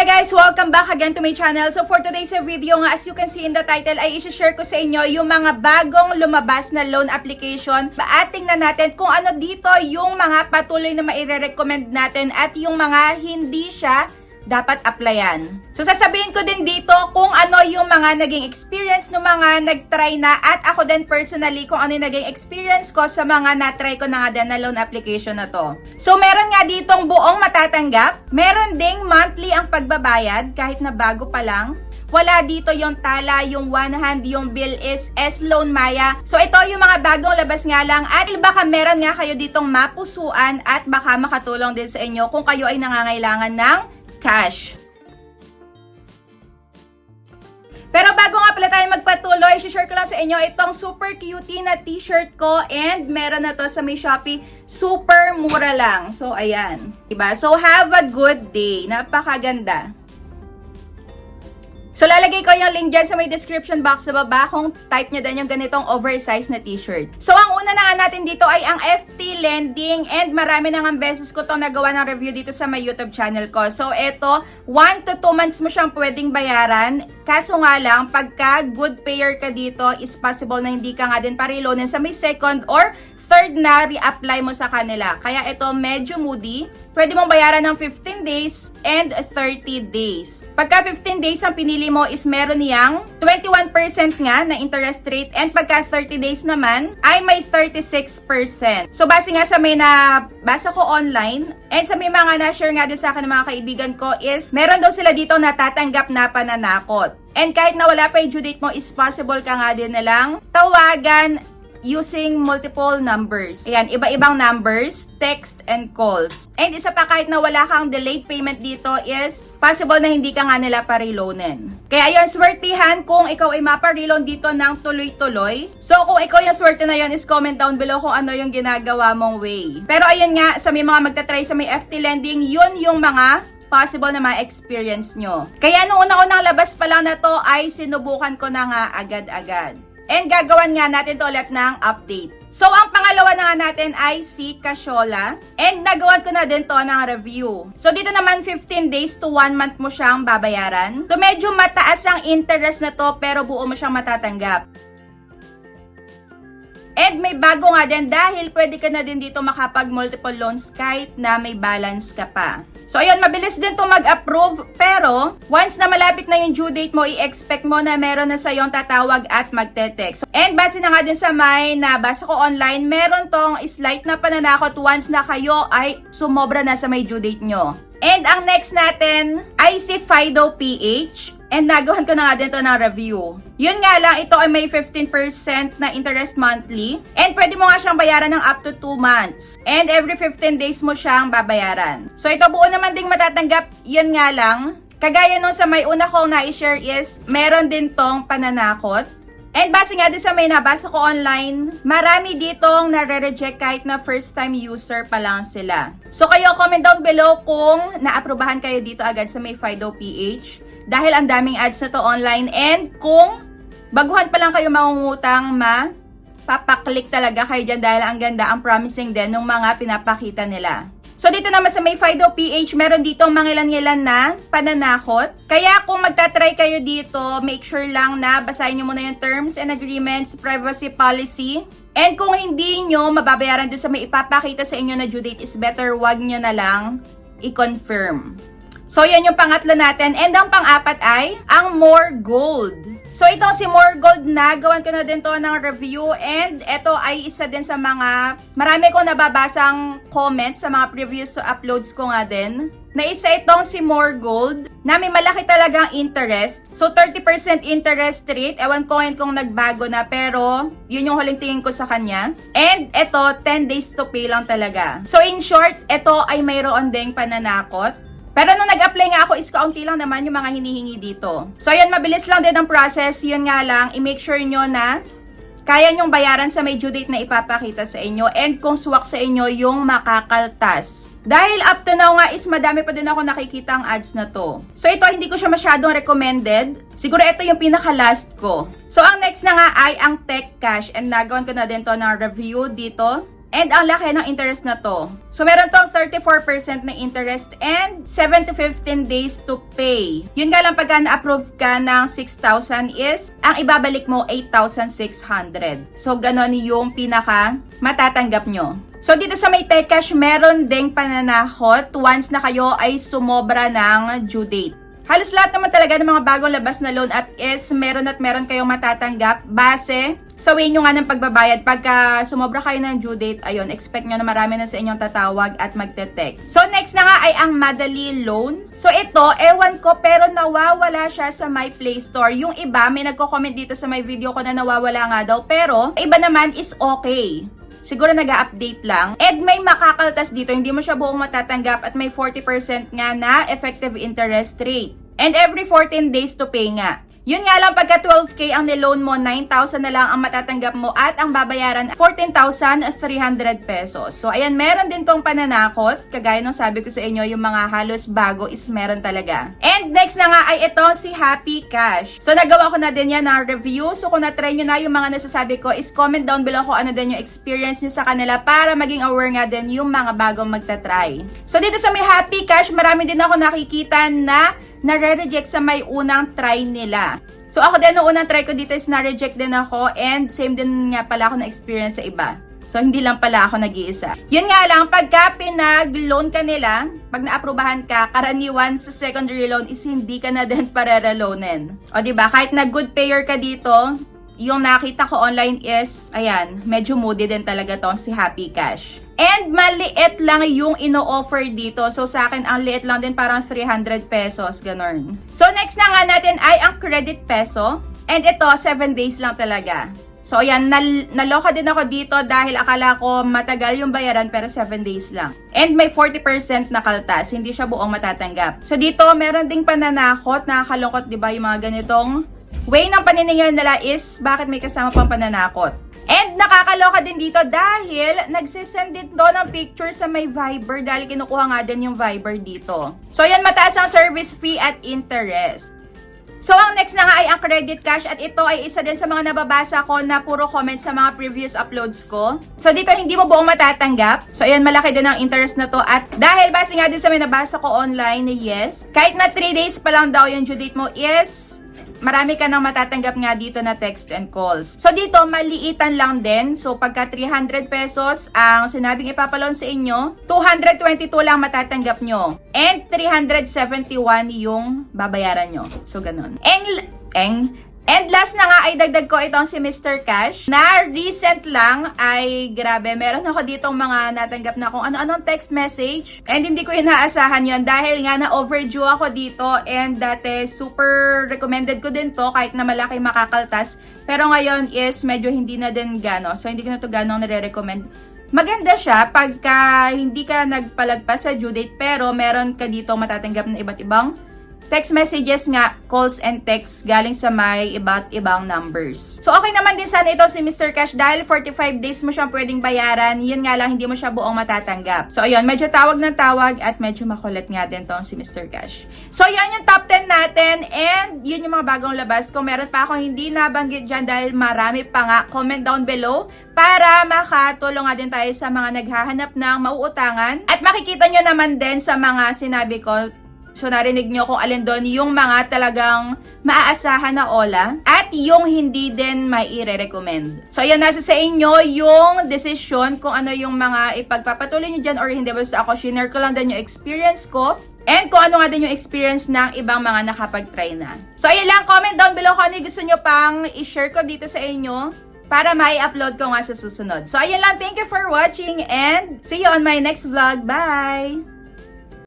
Hi guys! Welcome back again to my channel. So for today's video nga, as you can see in the title, ay isi-share ko sa inyo yung mga bagong lumabas na loan application. At tingnan natin kung ano dito yung mga patuloy na maire-recommend natin at yung mga hindi siya dapat applyan. So sasabihin ko din dito kung ano yung mga naging experience ng mga nag-try na at ako din personally kung ano yung naging experience ko sa mga na-try ko na nga din na loan application na to. So meron nga ditong buong matatanggap, meron ding monthly ang pagbabayad kahit na bago pa lang. Wala dito yung tala, yung one hand, yung bill is S-Loan Maya. So ito yung mga bagong labas nga lang at baka meron nga kayo ditong mapusuan at baka makatulong din sa inyo kung kayo ay nangangailangan ng cash. Pero bago nga pala tayo magpatuloy, share ko lang sa inyo itong super cutie na t-shirt ko and meron na to sa may Shopee. Super mura lang. So, ayan. Diba? So, have a good day. Napakaganda. So, lalagay ko yung link dyan sa may description box sa baba kung type nyo din yung ganitong oversized na t-shirt. So, ang una na nga natin dito ay ang FT Lending and marami na nga beses ko itong nagawa ng review dito sa my YouTube channel ko. So, ito, 1 to 2 months mo siyang pwedeng bayaran. Kaso nga lang, pagka good payer ka dito, is possible na hindi ka nga din pa-reloanin sa may second or third na re-apply mo sa kanila. Kaya ito medyo moody. Pwede mong bayaran ng 15 days and 30 days. Pagka 15 days ang pinili mo is meron niyang 21% nga na interest rate and pagka 30 days naman ay may 36%. So base nga sa may nabasa ko online and sa may mga na-share nga din sa akin ng mga kaibigan ko is meron daw sila dito natatanggap na pananakot. And kahit na wala pa yung due date mo is possible ka nga din nalang tawagan using multiple numbers. Ayan, iba-ibang numbers, text, and calls. And isa pa, kahit na wala kang delayed payment dito is possible na hindi ka nga nila pa-reloanin. Kaya yun, swertihan kung ikaw ay mapa-reloan dito ng tuloy-tuloy. So, kung ikaw yung swerte na yun is comment down below kung ano yung ginagawa mong way. Pero ayun nga, sa may mga magta-try sa may FT Lending, yun yung mga possible na ma-experience nyo. Kaya nung una-unang labas pa lang na to ay sinubukan ko na nga agad-agad. And gagawan nga natin to ulit ng update. So, ang pangalawa na nga natin ay si Cashola. And nagawan ko na din to ng review. So, dito naman 15 days to 1 month mo siyang babayaran. So, medyo mataas ang interest na to pero buo mo siyang matatanggap. And may bago nga din dahil pwede ka na din dito makapag multiple loans kahit na may balance ka pa. So ayun, mabilis din to mag-approve pero once na malapit na yung due date mo, i-expect mo na meron na sa yung tatawag at magte-text. And base na nga din sa may nabasa ko online, meron tong slight na pananakot once na kayo ay sumobra na sa may due date nyo. And ang next natin ay si Fido PH. And nagawan ko na nga din ito ng review. Yun nga lang, ito ay may 15% na interest monthly. And pwede mo nga siyang bayaran ng up to 2 months. And every 15 days mo siyang babayaran. So ito buo naman ding matatanggap. Yun nga lang, kagaya nung sa may una kong na-share is, meron din tong pananakot. And base nga din sa may nabasa ko online, marami ditong nare-reject kahit na first time user pa lang sila. So kayo, comment down below kung naaprubahan kayo dito agad sa may Fido PH. Dahil ang daming ads na to online and kung baguhan pa lang kayo mangungutang, papaklik talaga kayo dyan dahil ang ganda, ang promising din ng mga pinapakita nila. So dito naman sa may Fido PH, meron dito mangilan-ngilan na pananakot. Kaya kung magta-try kayo dito, make sure lang na basahin nyo muna yung terms and agreements, privacy policy. And kung hindi nyo mababayaran dun sa may ipapakita sa inyo na due date is better, wag nyo na lang i-confirm. So, yan yung pangatlo natin. And ang pang-apat ay ang More Gold. So, itong si More Gold na, gawan ko na din to ng review. And ito ay isa din sa mga, marami kong nababasang comments sa mga previous uploads ko nga din. Na isa itong si More Gold, na may malaki talagang interest. So, 30% interest rate. Ewan ko ngayon kung nagbago na, pero yun yung huling tingin ko sa kanya. And ito, 10 days to pay lang talaga. So, in short, ito ay mayroon ding pananakot. Pero nung nag-apply nga ako, is kaunti lang naman yung mga hinihingi dito. So, yun, mabilis lang din ang process. Yun nga lang, i-make sure nyo na kaya nyong bayaran sa may due date na ipapakita sa inyo. And kung swak sa inyo yung makakaltas. Dahil up to now nga is madami pa din ako nakikita ang ads na to. So, ito, hindi ko siya masyadong recommended. Siguro ito yung pinaka-last ko. So, ang next na nga ay ang Tech Cash. And nagawan ko na din to ng review dito. And ang laki ng interest na to. So, meron tong 34% na interest and 7 to 15 days to pay. Yun nga lang pagka na-approve ka ng 6,000 is, ang ibabalik mo 8,600. So, ganon yung pinaka matatanggap nyo. So, dito sa may Techcash, meron ding pananakot once na kayo ay sumobra ng due date. Halos lahat naman talaga ng mga bagong labas na loan app is meron at meron kayong matatanggap base sa way nyo nga ng pagbabayad. Pagka sumobra kayo ng due date, ayun, expect nyo na marami na sa inyong tatawag at magte-text. So, next na nga ay ang Madali Loan. So, ito, ewan ko, pero nawawala siya sa my Play Store. Yung iba, may nagko-comment dito sa my video ko na nawawala nga daw, pero iba naman is okay. Siguro nag-update lang. And may makakaltas dito, hindi mo siya buong matatanggap at may 40% nga na effective interest rate. And every 14 days to pay nga. Yun nga lang, pagka 12K ang niloan mo, 9,000 na lang ang matatanggap mo at ang babayaran 14,300 pesos. So, ayan, meron din tong pananakot. Kagaya ng sabi ko sa inyo, yung mga halos bago is meron talaga. And next na nga ay ito, si Happy Cash. So, nagawa ko na din yan na review. So, kung na-try nyo na yung mga nasasabi ko, is comment down below kung ano din yung experience nyo sa kanila para maging aware nga din yung mga bagong magta-try. So, dito sa may Happy Cash, marami din ako nakikita na nare-reject sa may unang try nila. So, ako din, noong unang try ko dito is na-reject din ako and same din nga pala ako na-experience sa iba. So, hindi lang pala ako nag-iisa. Yun nga lang, pagka pinag-loan ka nila, pag na-aprobahan ka, karaniwan sa secondary loan is hindi ka na din parere-loanin. O, diba? Kahit na good payer ka dito, yung nakita ko online is, ayan, medyo moody din talaga to si Happy Cash. And maliit lang yung ino-offer dito. So, sa akin, ang liit lang din, parang 300 pesos, ganun. So, next na nga natin ay ang Credit Peso. And ito, 7 days lang talaga. So, ayan, naloka din ako dito dahil akala ko matagal yung bayaran pero 7 days lang. And may 40% na kaltas, hindi siya buong matatanggap. So, dito, meron ding pananakot, nakakalungkot, di ba, yung mga ganitong way ng paniningil nila is bakit may kasama pang pananakot. And nakakaloka din dito dahil nagsisend din to ng picture sa may Viber dahil kinukuha nga din yung Viber dito. So, yan, mataas ang service fee at interest. So, ang next na nga ay ang Credit Cash at ito ay isa din sa mga nababasa ko na puro comments sa mga previous uploads ko. So, dito hindi mo buong matatanggap. So, ayan, malaki din ang interest na to at dahil base nga din sa may nabasa ko online, yes, kahit na 3 days pa lang daw yung due date mo is marami ka nang matatanggap nga dito na text and calls. So, dito, maliitan lang din. So, pagka 300 pesos ang sinabing ipapalon sa inyo, 222 lang matatanggap nyo. And 371 yung babayaran nyo. So, ganun. And last na nga ay dagdag ko itong si Mr. Cash na recent lang ay grabe. Meron ako ditong mga natanggap na kung ano-anong text message and hindi ko inaasahan yon dahil nga na overdue ako dito and dati super recommended ko din to kahit na malaki makakaltas. Pero ngayon is medyo hindi na din gano. So hindi ko na to ganong nire-recommend. Maganda siya pagka hindi ka nagpalagpas sa due date pero meron ka dito matatanggap na iba't ibang text messages nga, calls and texts galing sa may iba't ibang numbers. So, okay naman din sana ito si Mr. Cash dahil 45 days mo siyang pwedeng bayaran. Yun nga lang, hindi mo siya buong matatanggap. So, ayun, medyo tawag ng tawag at medyo makulit nga din tong si Mr. Cash. So, yan yung top 10 natin and yun yung mga bagong labas. Kung meron pa akong hindi nabanggit dyan dahil marami pa nga, comment down below para makatulong nga din tayo sa mga naghahanap ng mauutangan. At makikita nyo naman din sa mga sinabi ko. So, narinig nyo kung alin doon yung mga talagang maaasahan na ola at yung hindi din may i-recommend. So, yan, nasa sa inyo yung decision kung ano yung mga ipagpapatuloy nyo dyan or hindi. Basta ako, share ko lang din yung experience ko and kung ano nga din yung experience ng ibang mga nakapag-try na. So, ayun lang, comment down below kung ano gusto nyo pang i-share ko dito sa inyo para mai-upload ko nga sa susunod. So, ayun lang, thank you for watching and see you on my next vlog. Bye!